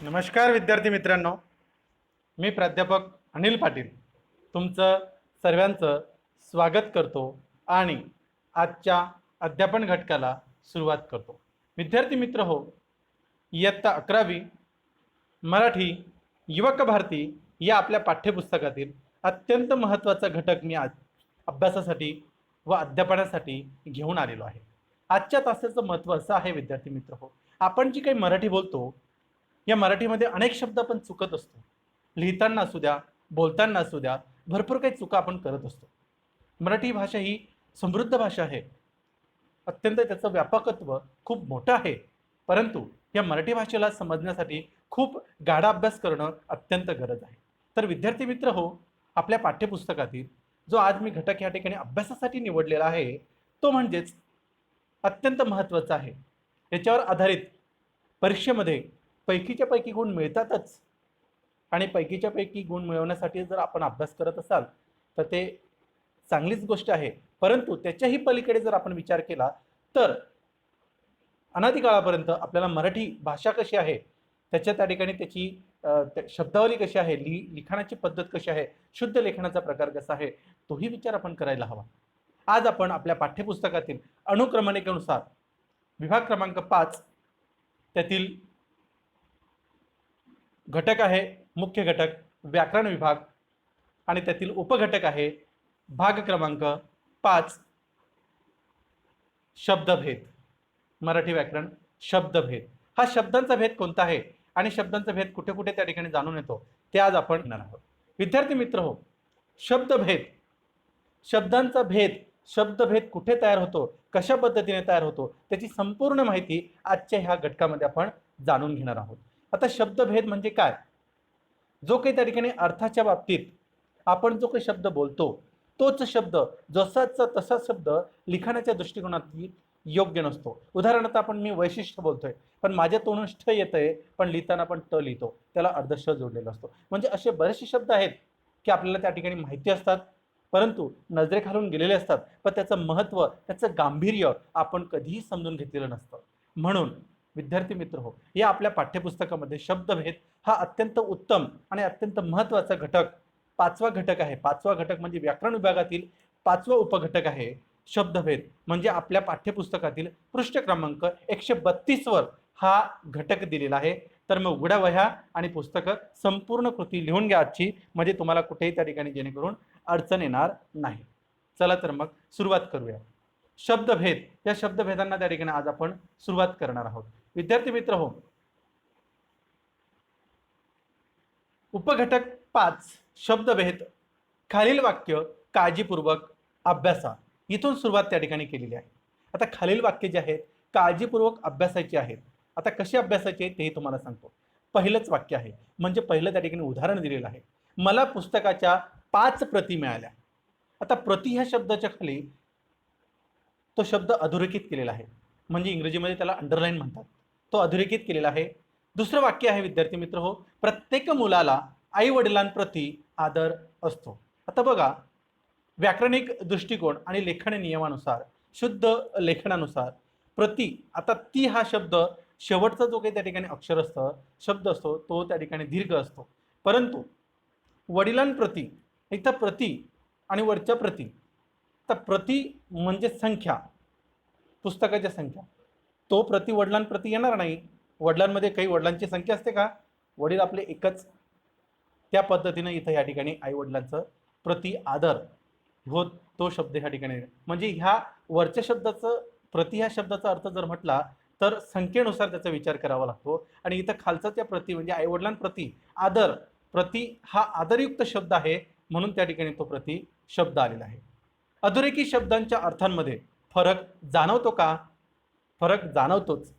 नमस्कार विद्यार्थी मित्रांनो, मी प्राध्यापक अनिल पाटील तुमचं सर्वांचं स्वागत करतो आणि आजच्या अध्यापन घटकाला सुरुवात करतो. विद्यार्थी मित्र हो, इयत्ता 11वी मराठी युवक भारती या आपल्या पाठ्यपुस्तकातील अत्यंत महत्त्वाचा घटक मी आज अभ्यासासाठी व अध्यापनासाठी घेऊन आलेलो आहे. आजच्या तासाचं महत्त्व असं आहे विद्यार्थी मित्र हो, आपण जी काही मराठी बोलतो या मराठीमध्ये अनेक शब्द आपण चुकत असतो. लिहिताना असू द्या, बोलताना असू द्या, भरपूर काही चुका आपण करत असतो. मराठी भाषा ही समृद्ध भाषा आहे. अत्यंत त्याचं व्यापकत्व खूप मोठं आहे. परंतु या मराठी भाषेला समजण्यासाठी खूप गाढा अभ्यास करणं अत्यंत गरज आहे. तर विद्यार्थी मित्र हो, आपल्या पाठ्यपुस्तकातील जो आज मी घटक या ठिकाणी अभ्यासासाठी निवडलेला आहे तो म्हणजेच अत्यंत महत्त्वाचा आहे. याच्यावर आधारित परीक्षेमध्ये पैकीच्या पैकी गुण मिळतातच आणि पैकीच्या पैकी गुण मिळवण्यासाठी जर आपण अभ्यास करत असाल तर ते चांगलीच गोष्ट आहे. परंतु त्याच्याही पलीकडे जर आपण विचार केला तर अनादिकाळापर्यंत आपल्याला मराठी भाषा कशी आहे, त्या ठिकाणी त्याची शब्दावली कशी आहे, लिखाणाची पद्धत कशी आहे, शुद्ध लेखनाचा प्रकार कसा आहे, तोही विचार आपण करायला हवा. आज आपण आपल्या पाठ्यपुस्तकातील अनुक्रमणिकेनुसार विभाग क्रमांक 5 त्यातील घटक आहे मुख्य घटक व्याकरण विभाग आणि त्यातील उपघटक आहे भाग क्रमांक 5 शब्दभेद. मराठी व्याकरण शब्दभेद. हा शब्दांचा भेद कोणता आहे आणि शब्दांचा भेद कुठे कुठे त्या ठिकाणी जाणून येतो ते आज आपण घेणार आहोत. विद्यार्थी मित्र हो, शब्दभेद, शब्दांचा भेद, शब्दभेद कुठे तयार होतो, कशा पद्धतीने तयार होतो, त्याची संपूर्ण माहिती आजच्या ह्या घटकामध्ये आपण जाणून घेणार आहोत. आता शब्दभेद म्हणजे काय? जो काही त्या ठिकाणी अर्थाच्या बाबतीत आपण जो काही शब्द बोलतो तोच शब्द जसाचा तसा शब्द लिखाणाच्या दृष्टिकोनातून योग्य नसतो. उदाहरणार्थ आपण मी वैशिष्ट्य बोलतोय पण माझ्या तोंडून ष्ठ येतंय पण लिहिताना पण ट लिहितो, त्याला अर्ध श जोडलेला असतो. म्हणजे असे बरेचसे शब्द आहेत की आपल्याला त्या ठिकाणी माहिती असतात परंतु नजरेखालून गेलेले असतात, पण त्याचं महत्त्व, त्याचं गांभीर्य आपण कधीही समजून घेतलेलं नसतं. म्हणून विद्यार्थी मित्र हो, या आपल्या पाठ्यपुस्तकामध्ये शब्दभेद हा अत्यंत उत्तम आणि अत्यंत महत्त्वाचा घटक 5वा घटक आहे. 5वा घटक म्हणजे व्याकरण विभागातील 5वा उपघटक आहे शब्दभेद. म्हणजे आपल्या पाठ्यपुस्तकातील पृष्ठ क्रमांक 132 वर हा घटक दिलेला आहे. तर मग उघड्या वह्या आणि पुस्तकं संपूर्ण कृती लिहून घ्या आजची, म्हणजे तुम्हाला कुठेही त्या ठिकाणी जेणेकरून अडचण येणार नाही. चला तर मग सुरुवात करूया. शब्दभेद, या शब्दभेदांना त्या ठिकाणी आज आपण सुरुवात करणार आहोत. विद्यार्थी मित्र हो, उपघटक 5 शब्दभेद, खालील वाक्य काळजीपूर्वक अभ्यासा, इथून सुरुवात त्या ठिकाणी केलेली आहे. आता खालील वाक्य जे आहेत काळजीपूर्वक अभ्यासायची आहेत. आता कशी अभ्यासायची तेही तुम्हाला सांगतो. पहिलंच वाक्य आहे म्हणजे पहिलं त्या ठिकाणी उदाहरण दिलेलं आहे, मला पुस्तकाच्या 5 प्रती मिळाल्या. आता प्रती ह्या शब्दाच्या खाली तो शब्द अधोरेखित केलेला आहे, म्हणजे इंग्रजीमध्ये त्याला अंडरलाईन म्हणतात, तो अधोरेखित केलेला आहे. दुसरं वाक्य आहे विद्यार्थी मित्र हो, प्रत्येक मुलाला आई वडिलांप्रती आदर असतो. आता बघा, व्याकरणिक दृष्टिकोन आणि लेखन नियमानुसार, शुद्ध लेखनानुसार प्रति, आता ती हा शब्द शेवटचा जो काही त्या ठिकाणी अक्षर असतं, शब्द असतो, तो त्या ठिकाणी दीर्घ असतो. परंतु वडिलांप्रती, इथं प्रति आणि वरच्या प्रती, तर प्रति म्हणजे संख्या, पुस्तकाच्या संख्या, तो प्रति वडिलांप्रती येणार नाही. वडिलांमध्ये काही वडिलांची संख्या असते का? वडील आपले एकच. त्या पद्धतीने इथं या ठिकाणी आई वडिलांचं प्रति आदर हो, तो शब्द ह्या ठिकाणी. म्हणजे ह्या वरच्या शब्दाचं प्रति ह्या शब्दाचा अर्थ जर म्हटला तर संख्येनुसार त्याचा विचार करावा लागतो. आणि इथं खालचा त्या प्रति म्हणजे आई वडिलांप्रती आदर, प्रति हा आदरयुक्त शब्द आहे म्हणून त्या ठिकाणी तो प्रति शब्द आलेला आहे. अधोरेखित शब्दांच्या अर्थांमध्ये फरक जाणवतो का? फरक जाणवतोच.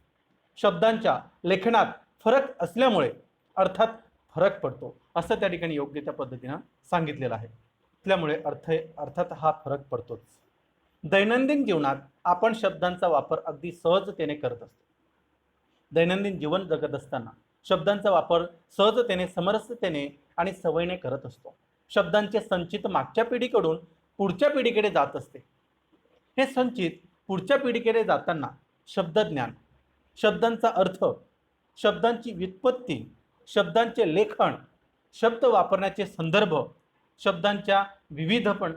शब्दांच्या लेखनात फरक असल्यामुळे अर्थात फरक पडतो असं त्या ठिकाणी योग्य त्या पद्धतीनं सांगितलेलं आहे. त्यामुळे अर्थात हा फरक पडतोच. दैनंदिन जीवनात आपण शब्दांचा वापर अगदी सहजतेने करत असतो. दैनंदिन जीवन जगत असताना शब्दांचा वापर सहजतेने, समरसतेने आणि सवयीने करत असतो. शब्दांचे संचित मागच्या पिढीकडून पुढच्या पिढीकडे जात असते. हे संचित पुढच्या पिढीकडे जाताना शब्दज्ञान, शब्दांचा अर्थ, शब्दांची व्युत्पत्ती शब्दांचे लेखन, शब्द वापरण्याचे संदर्भ, शब्दांच्या विविधपण,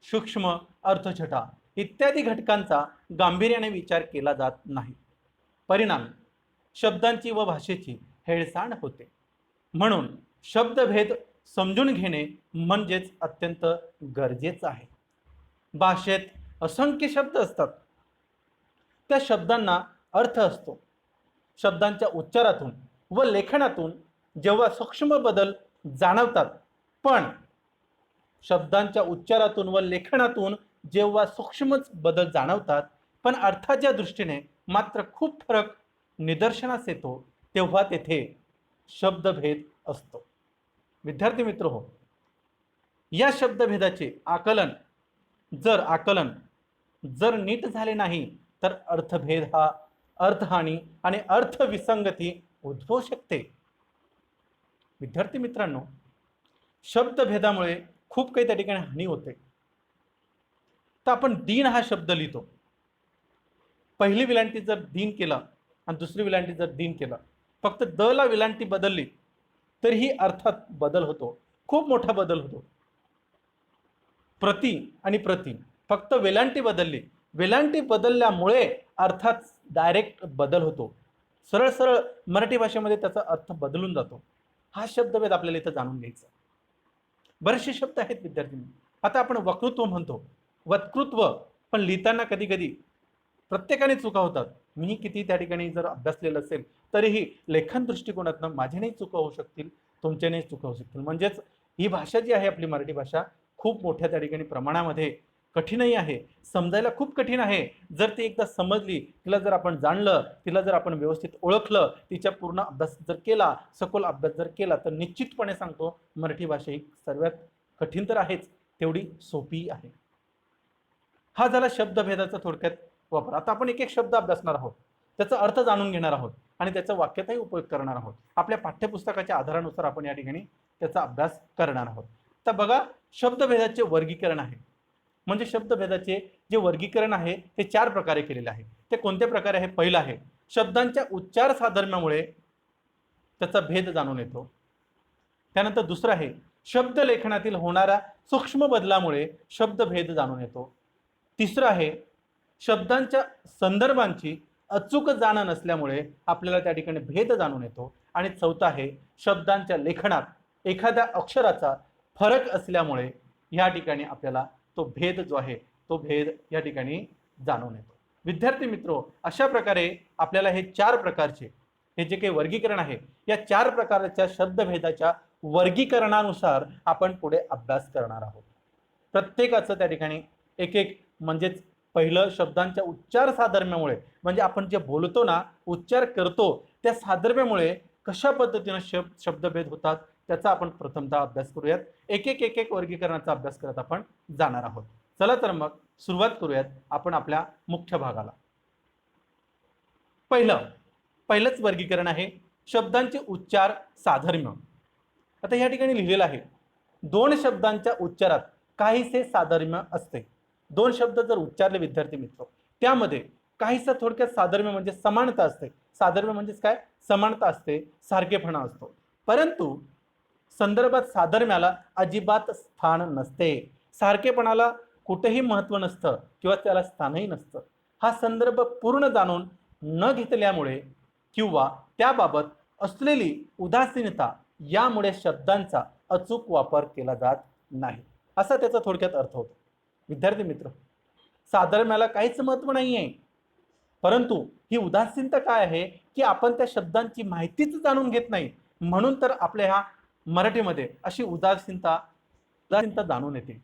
सूक्ष्म अर्थछटा इत्यादी घटकांचा गांभीर्याने विचार केला जात नाही. परिणामी शब्दांची व भाषेची हेळसांड होते. म्हणून शब्दभेद समजून घेणे म्हणजेच अत्यंत गरजेचं आहे. भाषेत असंख्य शब्द असतात. त्या शब्दांना अर्थ असतो. शब्दांच्या उच्चारातून व लेखनातून जेव्हा सूक्ष्म बदल जाणवतात, पण शब्दांच्या उच्चारातून व लेखनातून जेव्हा सूक्ष्म बदल जाणवतात पण अर्थाच्या दृष्टीने मात्र खूप फरक निदर्शनास येतो, तेव्हा तेथे शब्दभेद असतो. विद्यार्थी मित्र हो, या शब्दभेदाचे आकलन जर नीट झाले नाही तर अर्थभेद हा अर्थहानी आणि अर्थविसंगती उद्भवू शकते. विद्यार्थी मित्रांनो, शब्दभेदामुळे खूप काही त्या ठिकाणी हानी होते. तर आपण दिन हा शब्द लिहितो. पहिली विलांटी जर दिन केला आणि दुसरी विलांटी जर दिन केला, फक्त द ला विलांटी बदलली तरीही अर्थात बदल होतो, खूप मोठा बदल होतो. प्रति आणि प्रति फक्त वेलांटी बदलली, वेलांटी बदलल्यामुळे अर्थात डायरेक्ट बदल होतो. सरळ सरळ मराठी भाषेमध्ये त्याचा अर्थ बदलून जातो. हा शब्दभेद आपल्याला इथं जाणून घ्यायचा. बरेचसे शब्द आहेत विद्यार्थी. आता आपण वक्तृत्व म्हणतो, वक्तृत्व, पण लिहिताना कधी कधी प्रत्येकाने चुका होतात. मी किती त्या ठिकाणी जर अभ्यासलेलं असेल तरीही लेखन दृष्टिकोनातून माझ्यानेही चुका होऊ शकतील, तुमच्यानेही चुका होऊ शकतील. म्हणजेच ही भाषा जी आहे आपली मराठी भाषा खूप मोठ्या त्या ठिकाणी प्रमाणामध्ये कठीणही आहे, समजायला खूप कठीण आहे. जर ती एकदा समजली, तिला जर आपण जाणलं, तिला जर आपण व्यवस्थित ओळखलं, तिच्या पूर्ण अभ्यास जर केला, सखोल अभ्यास जर केला, तर निश्चितपणे सांगतो मराठी भाषा ही सर्वात कठीण तर आहेच, तेवढी सोपी आहे. हा झाला शब्दभेदाचा थोडक्यात वापर. आता आपण एक एक शब्द अभ्यासणार आहोत, त्याचा अर्थ जाणून घेणार आहोत आणि त्याचा वाक्यातही उपयोग करणार आहोत. आपल्या पाठ्यपुस्तकाच्या आधारानुसार आपण या ठिकाणी त्याचा अभ्यास करणार आहोत. तर बघा, शब्दभेदाचे वर्गीकरण आहे. म्हणजे शब्दभेदाचे जे वर्गीकरण आहे ते 4 प्रकारे केलेले आहे. ते कोणत्या प्रकारे आहे? पहिलं आहे शब्दांच्या उच्चार साधर्म्यामुळे त्याचा भेद जाणून येतो. त्यानंतर दुसरं आहे शब्द लेखनातील होणाऱ्या सूक्ष्म बदलामुळे शब्दभेद जाणून येतो. तिसरं आहे शब्दांच्या संदर्भांची अचूक जाण नसल्यामुळे आपल्याला त्या ठिकाणी भेद जाणून येतो. आणि चौथं आहे शब्दांच्या लेखनात एखाद्या अक्षराचा फरक असल्यामुळे या ठिकाणी आपल्याला तो भेद जो आहे तो भेद या ठिकाणी जाणून येतो. विद्यार्थी मित्रो, अशा प्रकारे आपल्याला हे 4 प्रकारचे हे जे काही वर्गीकरण आहे, या 4 प्रकारच्या शब्दभेदाच्या वर्गीकरणानुसार आपण पुढे अभ्यास करणार आहोत. प्रत्येकाचं त्या ठिकाणी एक एक, म्हणजेच पहिलं शब्दांच्या उच्चार साधर्म्यामुळे, म्हणजे आपण जे बोलतो ना, उच्चार करतो त्या साधर्म्यामुळे कशा पद्धतीने शब्दभेद होतात त्याचा आपण प्रथमतः अभ्यास करूयात. एक एक वर्गीकरणाचा अभ्यास करत आपण जाणार आहोत. चला तर मग सुरुवात करूयात आपण आपल्या मुख्य भागाला. पहिलंच वर्गीकरण आहे शब्दांचे उच्चार साधर्म्य. आता या ठिकाणी लिहिलेलं आहे 2 शब्दांच्या उच्चारात काहीसे साधर्म्य असते. 2 शब्द जर उच्चारले विद्यार्थी मित्र, त्यामध्ये काहीसा थोडक्यात साधर्म्य म्हणजे समानता असते. साधर्म्य म्हणजेच काय? समानता असते, सारखेपणा असतो. परंतु संदर्भात साधर्म्याला अजिबात स्थान नसते. सारखेपणाला कुठेही महत्त्व नसतं किंवा त्याला स्थानही नसतं. हा संदर्भ पूर्ण जाणून न घेतल्यामुळे किंवा त्याबाबत असलेली उदासीनता यामुळे शब्दांचा अचूक वापर केला जात नाही, असा त्याचा थोडक्यात अर्थ होतो. विद्यार्थी मित्र, साधर्म्याला काहीच महत्त्व नाही आहे, परंतु ही उदासीनता काय आहे की आपण त्या शब्दांची माहितीच जाणून घेत नाही. म्हणून तर आपल्या ह्या मराठीमध्ये अशी उदासीनता जाणून येते.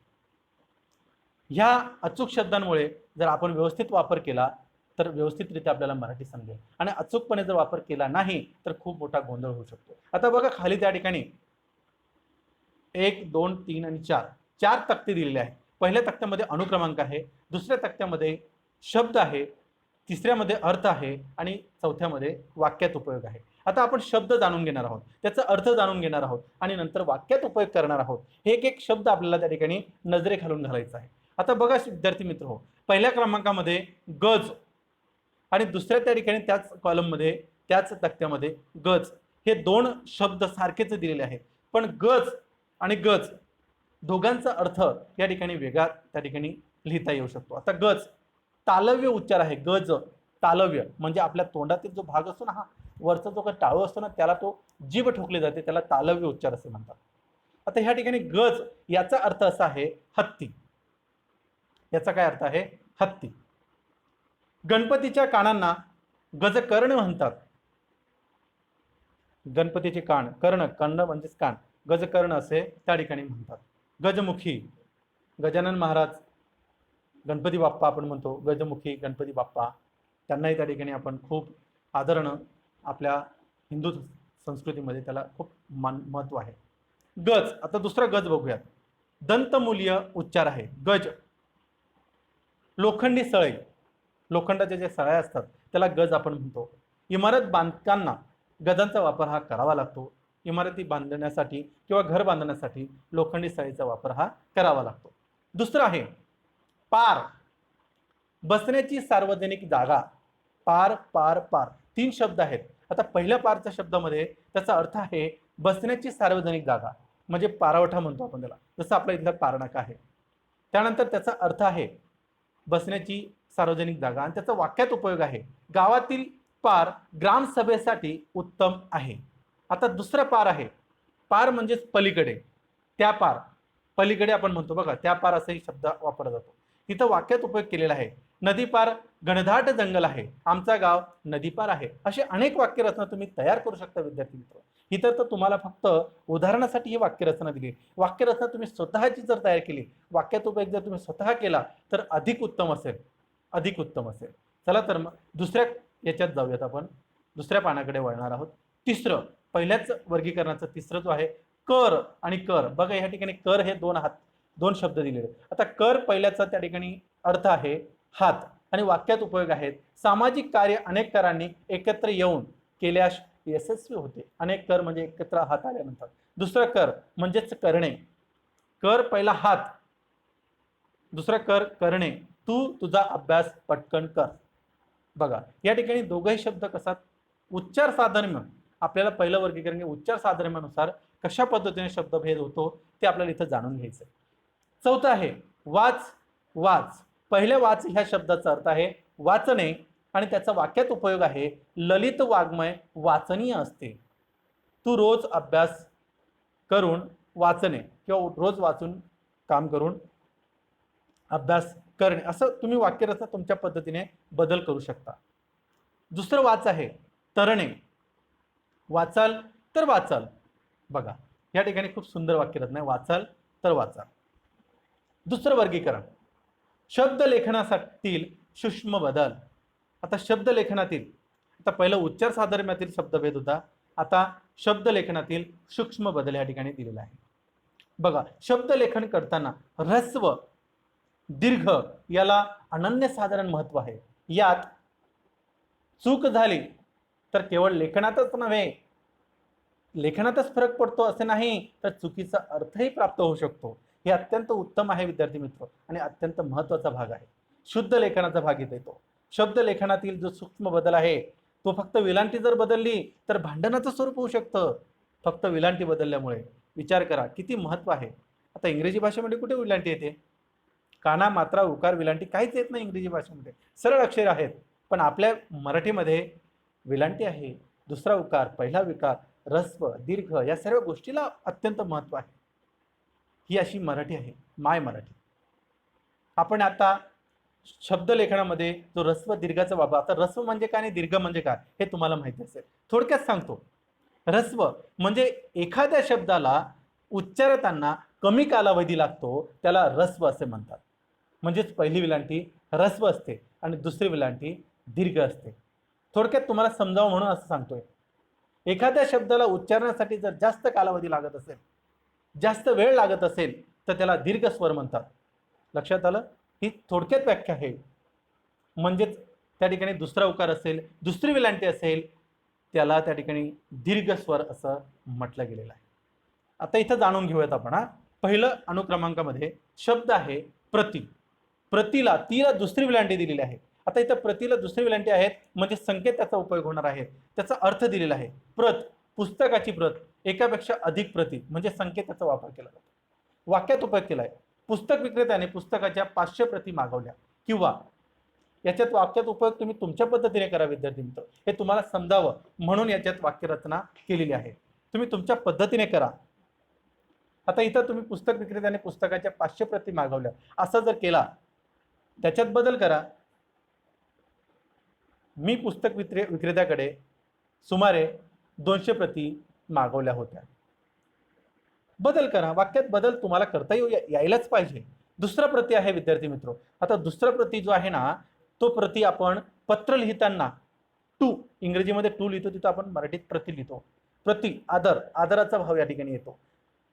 ह्या अचूक शब्दांमुळे जर आपण व्यवस्थित वापर केला तर व्यवस्थितरित्या आपल्याला मराठी समजेल, आणि अचूकपणे जर वापर केला नाही तर खूप मोठा गोंधळ होऊ शकतो. आता बघा, खाली त्या ठिकाणी 1, 2, 3 आणि 4 तक्ते दिलेले आहेत. पहिल्या तक्त्यामध्ये अनुक्रमांक आहे, दुसऱ्या तक्त्यामध्ये शब्द आहे, तिसऱ्यामध्ये अर्थ आहे आणि चौथ्यामध्ये वाक्यात उपयोग आहे. आता आपण शब्द जाणून घेणार आहोत, त्याचा अर्थ जाणून घेणार आहोत आणि नंतर वाक्यात उपयोग करणार आहोत. हे एक शब्द आपल्याला त्या ठिकाणी नजरे घालून घालायचा आहे. आता बघा विद्यार्थी मित्र हो, पहिल्या क्रमांकामध्ये गज आणि दुसऱ्या त्या ठिकाणी त्याच कॉलममध्ये त्याच तक्त्यामध्ये गज हे दोन शब्द सारखेच दिलेले आहेत, पण गज आणि गज दोघांचा अर्थ या ठिकाणी वेगळा त्या ठिकाणी लिहिता येऊ शकतो. आता गज तालव्य उच्चार आहे. गज तालव्य म्हणजे आपल्या तोंडातील जो भाग असतो ना, हा वरचा जो काही टाळू असतो ना, त्याला तो जीभ ठोकली जाते, त्याला तालव्य उच्चार असे म्हणतात. आता ह्या ठिकाणी गज याचा अर्थ असा आहे हत्ती. याचा काय अर्थ आहे? हत्ती. गणपतीच्या कानांना गजकर्ण म्हणतात. गणपतीचे कान, कर्ण, कर्ण म्हणजेच कान, गजकर्ण असे त्या ठिकाणी म्हणतात. गजमुखी, गजानन महाराज, गणपती बाप्पा आपण म्हणतो, गजमुखी गणपती बाप्पा, त्यांनाही त्या ठिकाणी आपण खूप आदरानं आपल्या हिंदू संस्कृतीमध्ये त्याला खूप महत्व आहे. गज, आता दुसरा गज बघूयात. दंतमूल्य उच्चार आहे. गज लोखंडी सळई, लोखंडाच्या ज्या सळ्या असतात त्याला गज आपण म्हणतो. इमारत बांधताना गजांचा वापर हा करावा लागतो. इमारती बांधण्यासाठी किंवा घर बांधण्यासाठी लोखंडी सळईचा वापर हा करावा लागतो. दुसरं आहे पार, बसण्याची सार्वजनिक जागा. पार, पार, पार, तीन शब्द आहेत. आता पहिल्या पारच्या शब्दामध्ये त्याचा अर्थ आहे बसण्याची सार्वजनिक जागा, म्हणजे पारवठा म्हणतो आपण त्याला, जसं आपल्या इथला पारनाका आहे. त्यानंतर त्याचा अर्थ आहे बसण्याची सार्वजनिक जागा आणि त्याचा वाक्यात उपयोग आहे गावातील पार ग्रामसभेसाठी उत्तम आहे. आता दुसरा पार आहे. पार म्हणजेच पलीकडे, त्या पार, पलीकडे आपण म्हणतो बघा, त्या पार असाही शब्द वापरला जातो. तिथं वाक्यात उपयोग केलेला आहे. नदी पार घनदाट जंगल आहे, आमचा गाव नदी पार आहे. असे अनेक वाक्यरचना तुम्ही तयार करू शकता विद्यार्थी मित्र. इथं तर तुम्हाला फक्त उदाहरणासाठी ही वाक्यरचना दिली. वाक्यरचना तुम्ही स्वतःची जर तयार केली, वाक्यात उपयोग जर तुम्ही स्वतः केला तर अधिक उत्तम असेल, अधिक उत्तम असेल. चला तर मग दुसऱ्या याच्यात जाऊयात. आपण दुसऱ्या पानाकडे वळणार आहोत. तिसरं, पहिल्याच वर्गीकरणाचं तिसरं जो आहे कर आणि कर. बघा या ठिकाणी कर हे दोन शब्द दिलेले. आता कर पहिल्याचा त्या ठिकाणी अर्थ आहे हात आणि वाक्यात उपयोग आहेत सामाजिक कार्य अनेक करांनी एकत्र येऊन केल्यास यशस्वी होते. अनेक कर म्हणजे एकत्र हात आल्यानंतर. दुसरं कर म्हणजेच करणे. कर पहिला हात, दुसरं कर करणे. तू तुझा अभ्यास पटकन कर. बघा या ठिकाणी दोघंही शब्द कसा उच्चार साधर्म्य, आपल्याला पहिलं वर्गीकरण उच्चार साधर्म्यानुसार कशा पद्धतीने शब्दभेद होतो ते आपल्याला इथं जाणून घ्यायचं. चौथं आहे वाच. वाच, पहिल्या वाच ह्या शब्दाचा अर्थ आहे वाचणे आणि त्याचा वाक्यात उपयोग आहे ललित वाङ्मय वाचनीय असते. तू रोज अभ्यास करून वाचणे किंवा रोज वाचून काम करून अभ्यास करणे, असं तुम्ही वाक्यरचना तुमच्या पद्धतीने बदल करू शकता. दुसरं वाच आहे तरणे. वाचाल तर वाचाल. बघा या ठिकाणी खूप सुंदर वाक्यरचना आहे, वाचाल तर वाचाल. दुसरं वर्गीकरण शब्द लेखनातील सूक्ष्म बदल. आता शब्द लेखनातील, आता पहिलं उच्चार साधर्म्यातील शब्दभेद होता, आता शब्द लेखनातील सूक्ष्म बदल या ठिकाणी दिलेला आहे. बघा शब्द लेखन करताना ह्रस्व दीर्घ याला अनन्यसाधारण महत्व आहे. यात चूक झाली तर केवळ लेखनातच नव्हे, लेखनातच फरक पडतो असे नाही, तर चुकीचा अर्थही प्राप्त होऊ शकतो. हे अत्यंत उत्तम आहे विद्यार्थी मित्र आणि अत्यंत महत्त्वाचा भाग आहे. शुद्ध लेखनाचा भाग इथे येतो. शब्द लेखनातील जो सूक्ष्म बदल आहे तो फक्त विलांटी जर बदलली तर भांडणाचं स्वरूप होऊ शकतं. फक्त विलांटी बदलल्यामुळे विचार करा किती महत्व आहे. आता इंग्रजी भाषेमध्ये कुठे विलांटी येते? काना, मात्रा, उकार, विलांटी काहीच येत नाही इंग्रजी भाषेमध्ये. सरळ अक्षर आहेत, पण आपल्या मराठीमध्ये विलांटी आहे, दुसरा उकार, पहिला विकार, ह्रस्व, दीर्घ या सर्व गोष्टीला अत्यंत महत्व आहे. ही अशी मराठी आहे, माय मराठी. आपण आता शब्दलेखनामध्ये जो ह्रस्व दीर्घाचा वापर, आता ह्रस्व म्हणजे काय आणि दीर्घ म्हणजे काय हे तुम्हाला माहिती असेल. थोडक्यात सांगतो. ह्रस्व म्हणजे एखाद्या शब्दाला उच्चारताना कमी कालावधी लागतो, त्याला ह्रस्व असे म्हणतात. म्हणजेच पहिली विलांटी ह्रस्व असते आणि दुसरी विलांटी दीर्घ असते. थोडक्यात तुम्हाला समजावं म्हणून असं सांगतोय. एखाद्या शब्दाला उच्चारण्यासाठी जर जास्त कालावधी लागत असेल, जास्त वेळ लागत असेल तर त्याला दीर्घ स्वर म्हणतात. लक्षात आलं? ही थोडक्यात व्याख्या आहे. म्हणजेच त्या ठिकाणी दुसरा उकार असेल, दुसरी विलांटी असेल, त्याला त्या ठिकाणी दीर्घ स्वर असं म्हटलं गेलेलं आहे. आता इथं जाणून घेऊयात आपण. पहिलं अनुक्रमांकामध्ये शब्द आहे प्रति. प्रतीला, तीला दुसरी विलांटी दिलेली आहे. आता इथं प्रतीला दुसरी विलांटी आहेत म्हणजे संकेत त्याचा उपयोग होणार आहे, त्याचा अर्थ दिलेला आहे. प्रत पुस्तकाची प्रत, एकापेक्षा अधिक प्रती म्हणजे संकेताचा वापर केला जातो। वाक्यात उपयोग केलाय, पुस्तक विक्रेत्याने पुस्तकाच्या 500 प्रती मागवल्या, किंवा याच्यात वाक्यात उपयोग तुम्ही तुमच्या पद्धतीने करा विद्यार्थी मित्र, हे तुम्हाला समजावं म्हणून याच्यात वाक्यरचना केलेली आहे, तुम्ही तुमच्या पद्धतीने करा। आता इथं तुम्ही पुस्तक विक्रेत्याने पुस्तकाच्या 500 प्रती मागवल्या असं जर केला, त्याच्यात बदल करा। मी पुस्तक विक्रेत्याकडे सुमारे 200 प्रती मागवल्या होत्या, बदल करा। वाक्यात बदल तुम्हाला करता यायलाच पाहिजे। दुसरा प्रती आहे विद्यार्थी मित्र, आता दुसरा प्रती जो आहे ना, तो प्रती आपण पत्र लिहिताना टू, इंग्रजीमध्ये टू लिहितो तिथं आपण मराठीत प्रती लिहितो। प्रती आदर, आदराचा भाव या ठिकाणी येतो।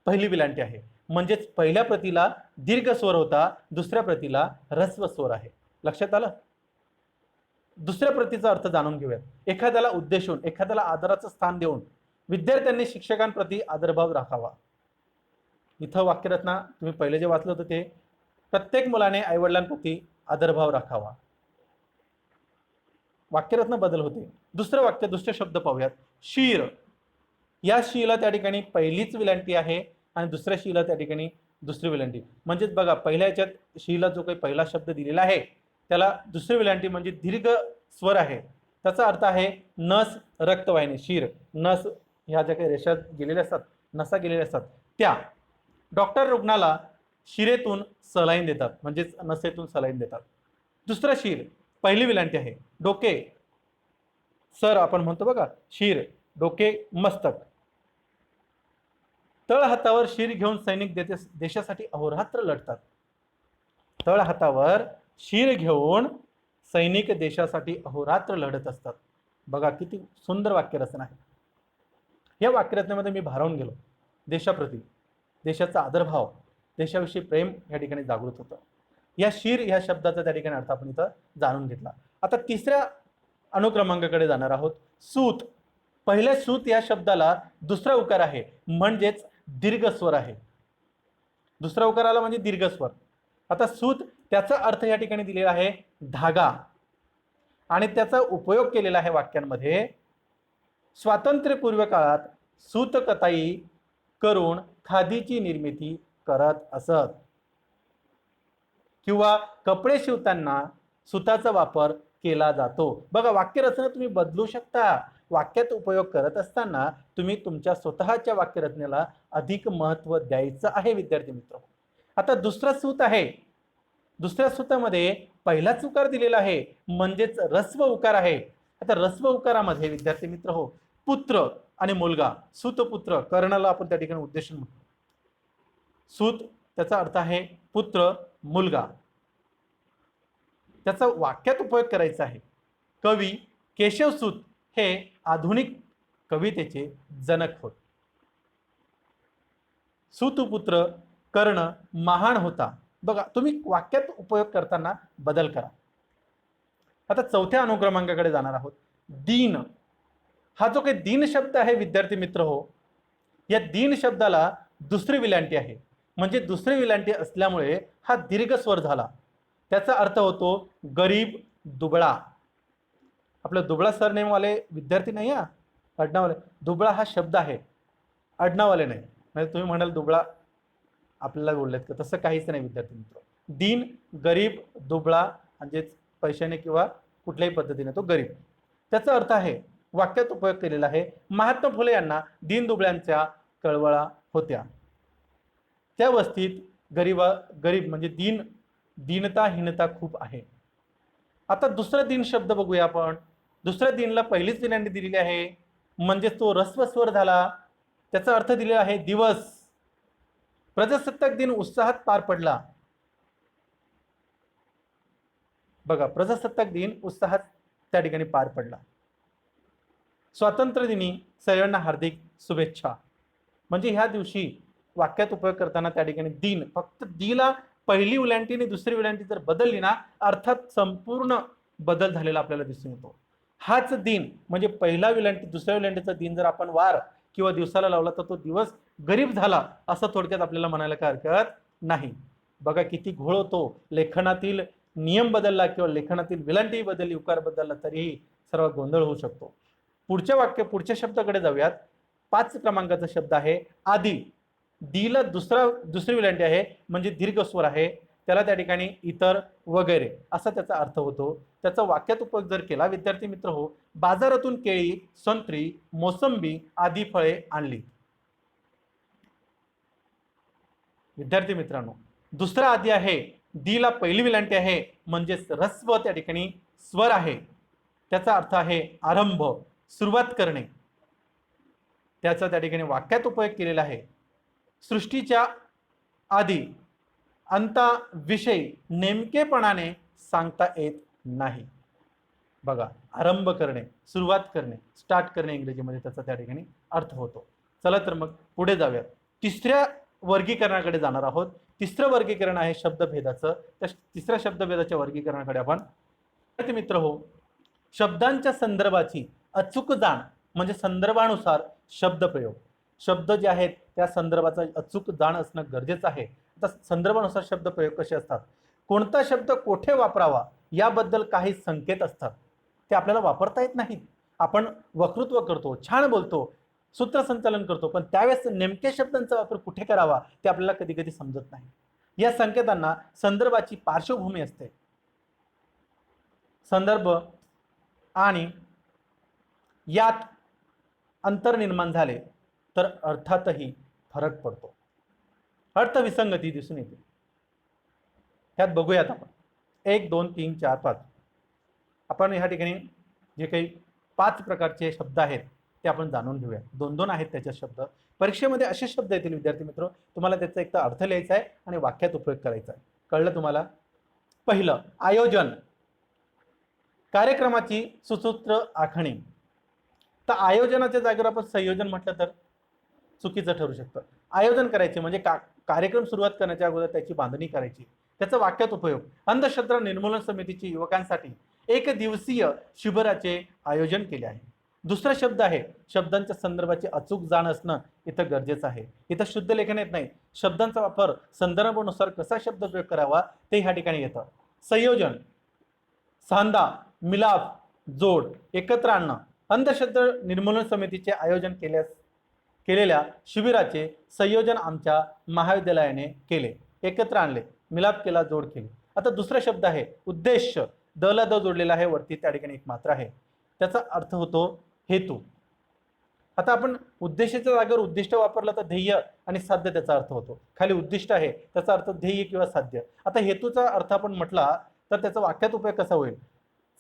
पहिली विलांटी आहे, म्हणजेच पहिल्या प्रतीला दीर्घ स्वर होता, दुसऱ्या प्रतीला ऱ्हस्व स्वर आहे। लक्षात आलं? दुसऱ्या प्रतीचा अर्थ जाणून घेऊयात। एखाद्याला उद्देशून, एखाद्याला आदराचं स्थान देऊन विद्यार्थ्यांनी शिक्षकांप्रती आदरभाव राखावा। इथं वाक्यरचना तुम्ही पहिले जे वाचलं होतं ते, प्रत्येक मुलाने आईवडिलांप्रती आदरभाव राखावा। वाक्यरचना बदल होते। दुसरं वाक्य, दुसरे शब्द पाहूयात। शीर, या शीला त्या ठिकाणी पहिलीच विलांटी आहे आणि दुसऱ्या शीला त्या ठिकाणी दुसरी विलांटी। म्हणजेच बघा, पहिल्या याच्यात शीला जो काही पहिला शब्द दिलेला आहे त्याला दुसरी विलांटी म्हणजे दीर्घ स्वर आहे, त्याचा अर्थ आहे नस, रक्तवाहिनी। शीर, नस, ह्या ज्या काही रेषा गेलेल्या असतात, नसा गेलेल्या असतात त्या। डॉक्टर रुग्णाला शिरेतून सलाईन देतात, म्हणजेच नसेतून सलाईन देतात। दुसरा शीर, पहिली विलांटी आहे। डोके, सर आपण म्हणतो बघा, शीर, डोके, मस्तक। तळ हातावर शीर घेऊन सैनिक देशासाठी अहोरात्र लढतात। तळ हातावर शीर घेऊन सैनिक देशासाठी अहोरात्र लढत असतात। बघा किती सुंदर वाक्यरचना आहे। या वाक्यरचनेमध्ये मी भारावून गेलो। देशाप्रती, देशाचा आदरभाव, देशाविषयी प्रेम या ठिकाणी जागृत होतं। या शीर या शब्दाचा त्या ठिकाणी अर्थ आपण इथं जाणून घेतला। आता तिसऱ्या अनुक्रमांकाकडे जाणार आहोत। सूत, पहिल्या सूत या शब्दाला दुसरा उकार आहे, म्हणजेच दीर्घ स्वर आहे। दुसरा उकार आला म्हणजे दीर्घ स्वर। आता सूत, त्याचा अर्थ या ठिकाणी दिलेला आहे धागा, आणि त्याचा उपयोग केलेला आहे वाक्यांमध्ये। स्वातंत्र्यपूर्व काळात सूतकताई करून खादीची निर्मिती करत असत, किंवा कपडे शिवताना सुताचा वापर केला जातो। बघा, वाक्यरचना तुम्ही बदलू शकता। वाक्यात उपयोग करत असताना तुम्ही तुमच्या स्वतःच्या वाक्यरचनेला अधिक महत्त्व द्यायचं आहे विद्यार्थी मित्र। आता दुसरा सूत आहे, दुसऱ्या सूतामध्ये पहिलाच उकार दिलेला आहे, म्हणजेच ऱ्हस्व उकार आहे। आता ऱ्हस्व उकारामध्ये विद्यार्थी मित्र हो, पुत्र आणि मुलगा, सूतपुत्र, कर्णाला आपण त्या ठिकाणी उद्देशून म्हणतो। सूत, त्याचा अर्थ आहे पुत्र, मुलगा, त्याचा वाक्यात उपयोग करायचा आहे। कवी केशवसूत हे आधुनिक कवितेचे जनक होत। सूतपुत्र कर्ण महान होता। बघा, तुम्ही वाक्यात उपयोग करताना बदल करा। आता चौथ्या अनुक्रमांकाकडे जाणार आहोत। दीन, हा जो काही दीन शब्द आहे विद्यार्थी मित्र हो, या दीन शब्दाला दुसरी विलांटी आहे, म्हणजे दुसरी विलांटी असल्यामुळे हा दीर्घ स्वर झाला। त्याचा अर्थ होतो गरीब, दुबळा। आपलं दुबळा सरनेमवाले विद्यार्थी नाही, हा आडनावाले। दुबळा हा शब्द आहे, आडनावाले नाही। म्हणजे तुम्ही म्हणाल दुबळा आपल्याला बोललेत का, तसं काहीच नाही विद्यार्थी मित्र। दीन, गरीब, दुबळा, म्हणजेच पैशाने किंवा कुठल्याही पद्धतीने तो गरीब, त्याचा अर्थ आहे, वाक्यात उपयोग केलेला आहे। महात्मा फुले यांना दीन दुबळ्यांच्या कळवळा होत्या। त्या वस्तीत गरीब म्हणजे दीनता, हीनता खूप आहे। आता दुसरा दिन शब्द बघूया आपण। दुसऱ्या दिनला पहिलीच विलांटी दिलेली आहे, म्हणजे तो ऱ्हस्व स्वर झाला। त्याचा अर्थ दिलेला आहे दिवस। प्रजासत्ताक दिन उत्साहात पार पडला। बघा, प्रजासत्ताक दिन उत्साहात त्या ठिकाणी पार पडला। स्वातंत्र्य दिनी सर्वांना हार्दिक शुभेच्छा। म्हणजे ह्या दिवशी वाक्यात उपयोग करताना त्या ठिकाणी दिन, फक्त दीला पहिली विलांटी आणि दुसरी विलांटी जर बदलली ना, अर्थात संपूर्ण बदल झालेला आपल्याला दिसून येतो। हाच दिन म्हणजे पहिला विलांटी दुसऱ्या विलांटीचा दिन जर आपण वार किंवा दिवसाला लावला तर तो दिवस गरीब झाला, असं थोडक्यात आपल्याला म्हणायला काय हरकत नाही। बघा किती घोळ होतो, लेखनातील नियम बदलला किंवा लेखनातील विलांटी बदलली, उकार बदलला तरीही सर्व गोंधळ होऊ शकतो। पुढच्या शब्दाकडे जाऊयात। 5 क्रमांकाचा शब्द आहे आदी. दीला दुसरी विलांटी आहे म्हणजे दीर्घ स्वर आहे, त्याला त्या ठिकाणी इतर वगैरे असा त्याचा अर्थ होतो. त्याचा वाक्यात उपयोग जर केला विद्यार्थी मित्र हो, बाजारातून केळी, संत्री, मोसंबी आदी फळे आणली. विद्यार्थी मित्रांनो, दुसरा आदी आहे, दीला पहिली विलांटी आहे म्हणजे ऱ्हस्व त्या ठिकाणी स्वर आहे, त्याचा अर्थ आहे आरंभ, सुरुवात करणे. त्याचा त्या ठिकाणी वाक्यात उपयोग केलेला आहे. सृष्टीच्या आधी अंताविषयी नेमकेपणाने सांगता येत नाही. बघा, आरंभ करणे, सुरुवात करणे, स्टार्ट करणे इंग्रजीमध्ये त्याचा त्या ठिकाणी अर्थ होतो. चला तर मग पुढे जाऊया. तिसऱ्या वर्गीकरणाकडे जाणार आहोत. तिसरं वर्गीकरण आहे शब्दभेदाचं. त्या तिसऱ्या शब्दभेदाच्या वर्गीकरणाकडे आपण मित्र हो, शब्दांच्या संदर्भाची अचूक जाण म्हणजे संदर्भानुसार शब्दप्रयोग. शब्द जे आहेत त्या संदर्भाचा अचूक जाण असणं गरजेचं आहे. आता संदर्भानुसार शब्दप्रयोग कसे असतात, कोणता शब्द कोठे वापरावा याबद्दल काही संकेत असतात, ते आपल्याला वापरता येत नाहीत. आपण वक्तृत्व करतो, छान बोलतो, सूत्रसंचालन करतो, पण त्यावेळेस नेमक्या शब्दांचा वापर कुठे करावा ते आपल्याला कधी कधी समजत नाही. या संकेतांना संदर्भाची पार्श्वभूमी असते. संदर्भ आणि यात अंतर निर्माण झाले तर अर्थातही फरक पडतो, अर्थविसंगती दिसून येते. त्यात बघूयात आपण 1 2 3 4 5. आपण या ठिकाणी जे काही 5 प्रकारचे शब्द आहेत ते आपण जाणून घेऊया. 2-2 आहेत त्याचे शब्द. परीक्षेमध्ये असे शब्द येतील विद्यार्थी मित्र, तुम्हाला त्याचा एक तर अर्थ लिहायचा आहे आणि वाक्यात उपयोग करायचा आहे. कळलं तुम्हाला? पहिलं, आयोजन, कार्यक्रमाची सुसूत्र आखणी. तर आयोजनाच्या जागेवर आपण संयोजन म्हटलं तर चुकीचं ठरू शकतं. आयोजन करायचे म्हणजे कार्यक्रम सुरुवात करण्याच्या अगोदर त्याची बांधणी करायची. त्याचा वाक्यात उपयोग, अंधश्रद्धा निर्मूलन समितीची युवकांसाठी 1 दिवसीय शिबिराचे आयोजन केले आहे. दुसरा शब्द आहे, शब्दांच्या संदर्भाची अचूक जाण असणं इथं गरजेचं आहे. इथं शुद्ध लेखन येत नाही. शब्दांचा वापर संदर्भानुसार कसा शब्द प्रयोग करावा ते ह्या ठिकाणी येतं. संयोजन, सांधा, मिलाप, जोड, एकत्र आणणं. अंधश्रद्धा निर्मूलन समितीचे आयोजन केलेल्या शिबिराचे संयोजन आमच्या महाविद्यालयाने केले, एकत्र आणले, मिलाप केला, जोड केली. आता दुसरा शब्द आहे उद्देश, द ला द जोडलेला आहे, वरती त्या ठिकाणी एक मात्रा आहे, त्याचा अर्थ होतो हेतू. आता आपण उद्देशाच्या जागेवर उद्दिष्ट वापरलं तर ध्येय आणि साध्य त्याचा अर्थ होतो. खाली उद्दिष्ट आहे त्याचा अर्थ ध्येय किंवा साध्य. आता हेतूचा अर्थ आपण म्हटला तर त्याचा वाक्यात उपयोग कसा होईल,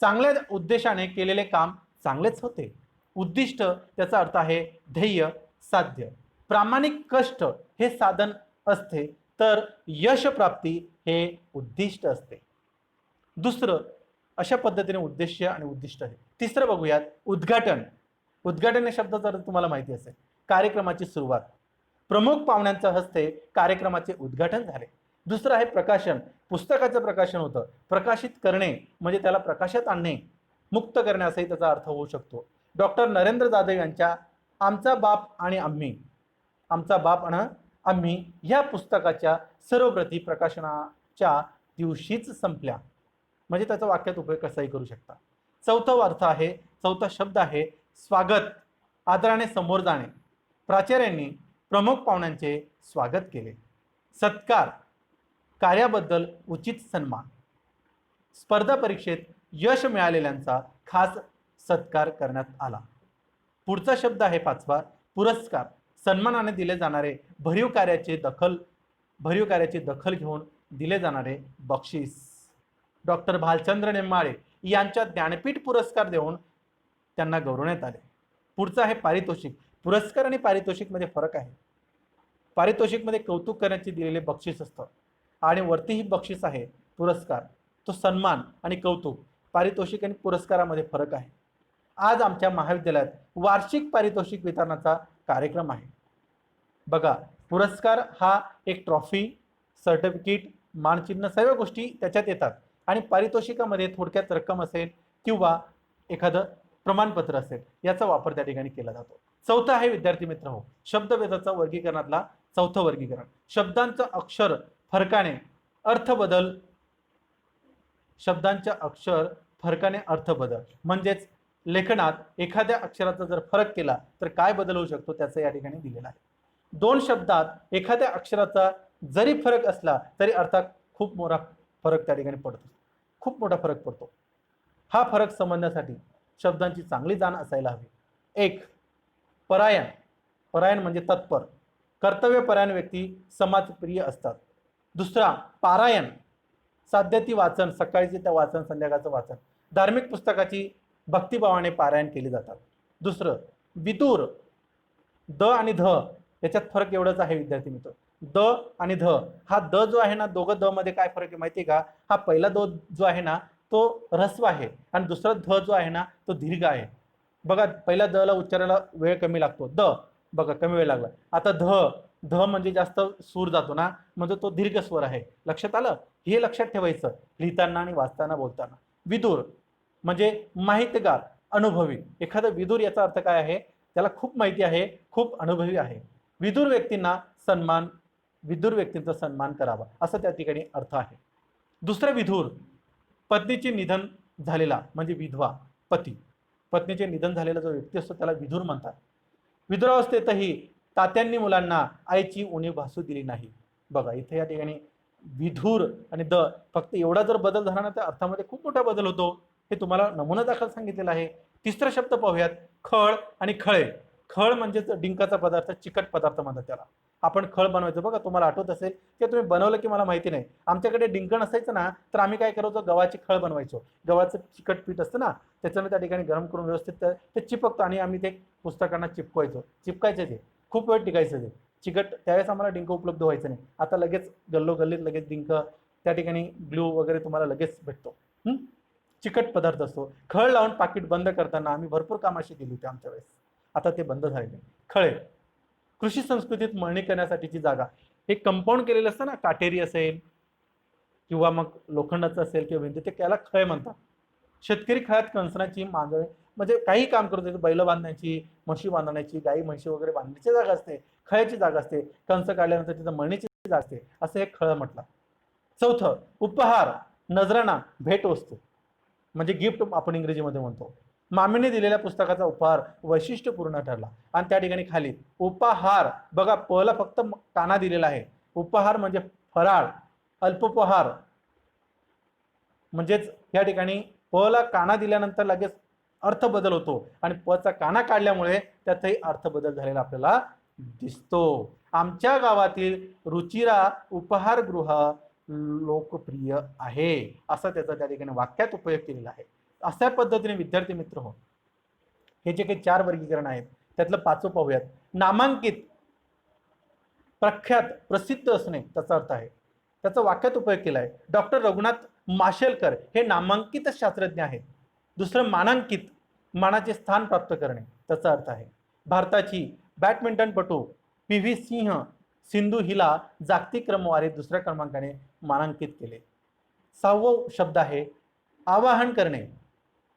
चांगल्या उद्देशाने केलेले काम चांगलेच होते. उद्दिष्ट त्याचा अर्थ आहे ध्येय, साध्य. प्रामाणिक कष्ट हे साधन असते तर यश प्राप्ती हे उद्दिष्ट असते. दुसरं अशा पद्धतीने उद्देश्य आणि उद्दिष्ट आहे. तिसरं बघूयात, उद्घाटन. उद्घाटन या शब्दाचा अर्थ तुम्हाला माहिती असेल, कार्यक्रमाची सुरुवात. प्रमुख पाहुण्यांच्या हस्ते कार्यक्रमाचे उद्घाटन झाले. दुसरं आहे प्रकाशन, पुस्तकाचं प्रकाशन होतं. प्रकाशित करणे म्हणजे त्याला प्रकाशात आणणे, मुक्त करणे असाही त्याचा अर्थ होऊ शकतो. डॉक्टर नरेंद्र जाधव यांच्या आमचा बाप आणि आम्ही, आमचा बाप आणि आम्ही या पुस्तकाच्या सर्व प्रती प्रकाशनाच्या दिवशीच संपल्या, म्हणजे त्याचा वाक्यात उपयोग कसाही करू शकता. चौथा शब्द आहे स्वागत, आदराने समोर जाणे. प्राचार्यांनी प्रमुख पाहुण्यांचे स्वागत केले. सत्कार, कार्याबद्दल उचित सन्मान. स्पर्धा परीक्षेत यश मिळालेल्यांचा खास सत्कार करण्यात आला. पुढचा शब्द आहे 5वा, पुरस्कार, सन्मानाने दिले जाणारे भरीव कार्याची दखल घेऊन दिले जाणारे बक्षीस. डॉक्टर भालचंद्र नेमाळे यांच्या ज्ञानपीठ पुरस्कार देऊन त्यांना गौरवण्यात आले. पुढचा आहे पारितोषिक. पुरस्कार आणि पारितोषिक मध्ये फरक आहे. पारितोषिक मध्ये कौतुक करण्याचे दिलेले बक्षीस असतं आणि वरतीही बक्षीस आहे पुरस्कार, तो सन्मान आणि कौतुक. पारितोषिक आणि पुरस्कारामध्ये फरक आहे. आज आमच्या महाविद्यालयात वार्षिक पारितोषिक वितरणाचा कार्यक्रम आहे. बघा, पुरस्कार हा एक ट्रॉफी, सर्टिफिकेट, मानचिन्ह सर्व गोष्टी त्याच्यात येतात आणि पारितोषिकामध्ये थोडक्यात रक्कम असेल किंवा एखादं प्रमाणपत्र असेल याचा वापर त्या ठिकाणी केला जातो. चौथा आहे विद्यार्थी मित्र हो, शब्दभेदाचा वर्गीकरणातला चौथं वर्गीकरण, शब्दांचं अक्षर फरकाने अर्थ बदल. शब्दांच्या अक्षर फरकाने अर्थ बदल म्हणजेच लेखनात एखाद्या अक्षराचा जर फरक केला तर काय बदल होऊ शकतो त्याचं या ठिकाणी दिलेलं आहे। दोन शब्दात एखाद्या अक्षराचा जरी फरक असला तरी अर्थात खूप मोठा फरक त्या ठिकाणी पडतो, खूप मोठा फरक पडतो। हा फरक समजण्यासाठी शब्दांची चांगली जाण असायला हवी। एक, परायण, परायण म्हणजे तत्पर, कर्तव्यपरायण व्यक्ती समाजप्रिय असतात। दुसरा, पारायण, साध्याती वाचन, सकाळचे त्या वाचन, संध्याकाळचं वाचन, धार्मिक पुस्तकाची भक्तिभावाने पारायण केली जातात। दुसरं, विदूर, द आणि ध याच्यात फरक एवढाच आहे विद्यार्थी मित्र, द आणि ध, हा द जो आहे ना, दोघं द मध्ये काय फरक आहे माहिती आहे का? हा पहिला द जो आहे ना तो ऱ्हस्व आहे आणि दुसरा ध जो आहे ना तो दीर्घ आहे। बघा, पहिल्या द ला उच्चारायला वेळ कमी लागतो, द बघा कमी वेळ लागला। आता ध, ध म्हणजे जास्त सूर जातो ना, म्हणजे तो दीर्घ स्वर आहे। लक्षात आलं? हे लक्षात ठेवायचं लिहिताना आणि वाचताना बोलताना। विदूर म्हणजे माहितगार, अनुभवी, एखादा विदूर याचा अर्थ काय आहे? त्याला खूप माहिती आहे, खूप अनुभवी आहे। विदूर व्यक्तींना सन्मान, विदूर व्यक्तींचा सन्मान करावा असं त्या ठिकाणी अर्थ आहे। दुसरं विधूर, पत्नीचे निधन झालेला म्हणजे विधवा, पती, पत्नीचे निधन झालेला जो व्यक्ती असतो त्याला विधूर म्हणतात। विधुरावस्थेतही तात्यांनी मुलांना आईची उणीव भासू दिली नाही। बघा इथे या ठिकाणी विधूर आणि द फक्त एवढा जर बदल झाला ना तर अर्थामध्ये खूप मोठा बदल होतो, हे तुम्हाला नमुना दाखल सांगितलेलं आहे। तिसरा शब्द पाहूयात, खळ आणि खळे। खळ म्हणजे डिंकाचा पदार्थ, चिकट पदार्थ म्हणतात त्याला। आपण खळ बनवायचो बघा, तुम्हाला आठवत असेल की तुम्ही बनवलं की मला माहिती नाही, आमच्याकडे डिंक नसायचं ना तर आम्ही काय करायचो, गव्हाची खळ बनवायचो। गव्हाचं चिकट पीठ असतं ना त्याच्यामध्ये त्या ठिकाणी गरम करून व्यवस्थित ते चिपकतो आणि आम्ही ते पुस्तकांना चिपकायचो, चिपकायचे ते खूप वेळ टिकायचं ते चिकट। त्यावेळेस आम्हाला डिंक उपलब्ध व्हायचं नाही, आता लगेच गल्लोगल्लीत लगेच डिंक त्या ठिकाणी ग्लू वगैरे तुम्हाला लगेच भेटतो। चिकट पदार्थ असतो। खळ लावून पाकिट बंद करताना आम्ही भरपूर कामाशी केली होती आमच्या वेळेस, आता ते बंद झालेले। खळे, कृषी संस्कृतीत मळणी करण्यासाठीची जागा, हे कंपाऊंड केलेलं असतं ना, काटेरी असेल किंवा मग लोखंडाचं असेल किंवा भिंती, ते त्याला खळे म्हणतात। शेतकरी खळ्यात कणसनाची मांजळे म्हणजे काही काम करत होते, बैल बांधण्याची, म्हशी बांधण्याची, गाई म्हशी वगैरे बांधण्याची जागा असते, खळ्याची जागा असते। कंस काढल्यानंतर तिथं मळणीची जागा असते, असं एक खळ म्हटलं। चौथं, उपहार, नजराणा, भेट वस्तू म्हणजे गिफ्ट आपण इंग्रजीमध्ये म्हणतो। मामीने दिलेल्या पुस्तकाचा उपहार वैशिष्ट्यपूर्ण ठरला आणि त्या ठिकाणी खाली उपहार, बघा प ला फक्त काना दिलेला आहे। उपहार म्हणजे फराळ, अल्पोपहार म्हणजेच या ठिकाणी प ला काना दिल्यानंतर लगेच अर्थ बदल होतो आणि प चा काना काढल्यामुळे त्याचाही अर्थ बदल झालेला आपल्याला दिसतो। आमच्या गावातील रुचिरा उपहारगृह लोकप्रिय आहे, असं त्याचा त्या ठिकाणी वाक्यात उपयोग केलेला आहे। अशा पद्धतीने विद्यार्थी मित्र हो, हे जे काही 4 वर्गीकरण आहेत त्यातलं 5वं पाहूयात। नामांकित, प्रख्यात, प्रसिद्ध असणे त्याचा अर्थ आहे, त्याचा वाक्यात उपयोग केला आहे। डॉक्टर रघुनाथ माशेलकर हे नामांकित शास्त्रज्ञ आहेत। दुसरं, मानांकित, मानाचे स्थान प्राप्त करणे त्याचा अर्थ आहे। भारताची बॅडमिंटनपटू पी.व्ही. सिंधू हिला जागतिक क्रमवारीत दुसऱ्या क्रमांकाने मानांकित केले। 6वं शब्द आहे आवाहन करणे,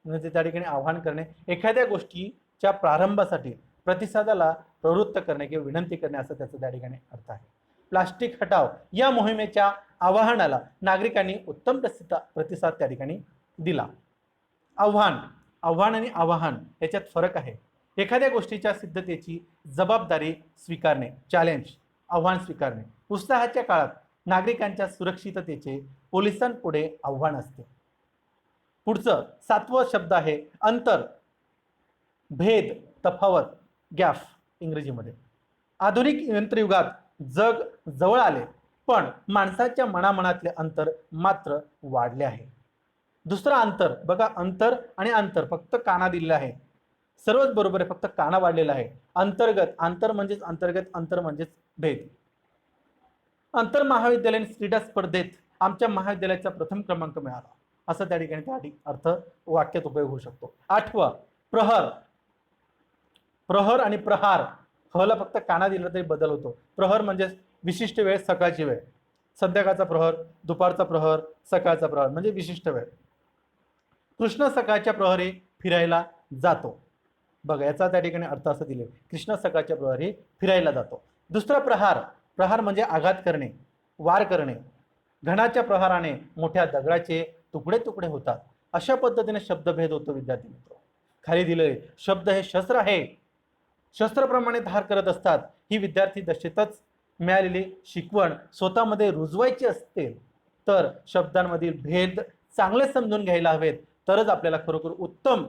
म्हणजे त्या ठिकाणी आवाहन करणे, एखाद्या गोष्टीच्या प्रारंभासाठी प्रतिसादाला प्रवृत्त करणे किंवा विनंती करणे असं त्याचा त्या ठिकाणी अर्थ आहे। प्लास्टिक हटाव या मोहिमेच्या आवाहनाला नागरिकांनी उत्तम प्रतिसाद त्या ठिकाणी दिला। आव्हान, आव्हान आणि आवाहन याच्यात फरक आहे। एखाद्या गोष्टीच्या सिद्धतेची जबाबदारी स्वीकारणे, चॅलेंज, आव्हान स्वीकारणे। उत्साहाच्या काळात नागरिकांच्या सुरक्षिततेचे पोलिसांपुढे आव्हान असते। पुढचं 7वं शब्द आहे अंतर, भेद, तफावत, गॅप इंग्रजीमध्ये। आधुनिक यंत्रयुगात जग जवळ आले पण माणसाच्या मनामनातले अंतर मात्र वाढले आहे। दुसरा, अंतर, बघा अंतर आणि अंतर फक्त काना दिलेला आहे, सर्वच बरोबर आहे, फक्त काना वाढलेला आहे। अंतर्गत, अंतर म्हणजेच अंतर्गत, अंतर म्हणजेच भेद। आंतर महाविद्यालयीन क्रीडा स्पर्धेत आमच्या महाविद्यालयाचा प्रथम क्रमांक मिळाला, असं त्या ठिकाणी अर्थ वाक्यात उपयोग होऊ शकतो। 8वं, प्रहर, प्रहर आणि प्रहार, हला फक्त काना दिला तरी बदल होतो। प्रहर म्हणजे विशिष्ट वेळ, सकाळची वेळ, संध्याकाळचा प्रहर, दुपारचा प्रहर, सकाळचा प्रहर म्हणजे विशिष्ट वेळ। कृष्ण सकाळच्या प्रहरी फिरायला जातो, बघा याचा त्या ठिकाणी अर्थ असं दिले, कृष्ण सकाळच्या प्रहरी फिरायला जातो। दुसरा, प्रहार, प्रहार म्हणजे आघात करणे, वार करणे, घणाच्या प्रहाराने मोठ्या दगडाचे तुकडे तुकडे होतात, अशा पद्धतीने शब्दभेद होतो विद्यार्थी मित्र। खाली दिले शब्द हे शस्त्र आहे, शस्त्राप्रमाणे धार करत असतात. ही विद्यार्थी दशेतच मिळालेली शिकवण स्वतःमध्ये रुजवायची असते तर शब्दांमधील भेद चांगले समजून घ्यायला हवेत, तरच आपल्याला खरोखर उत्तम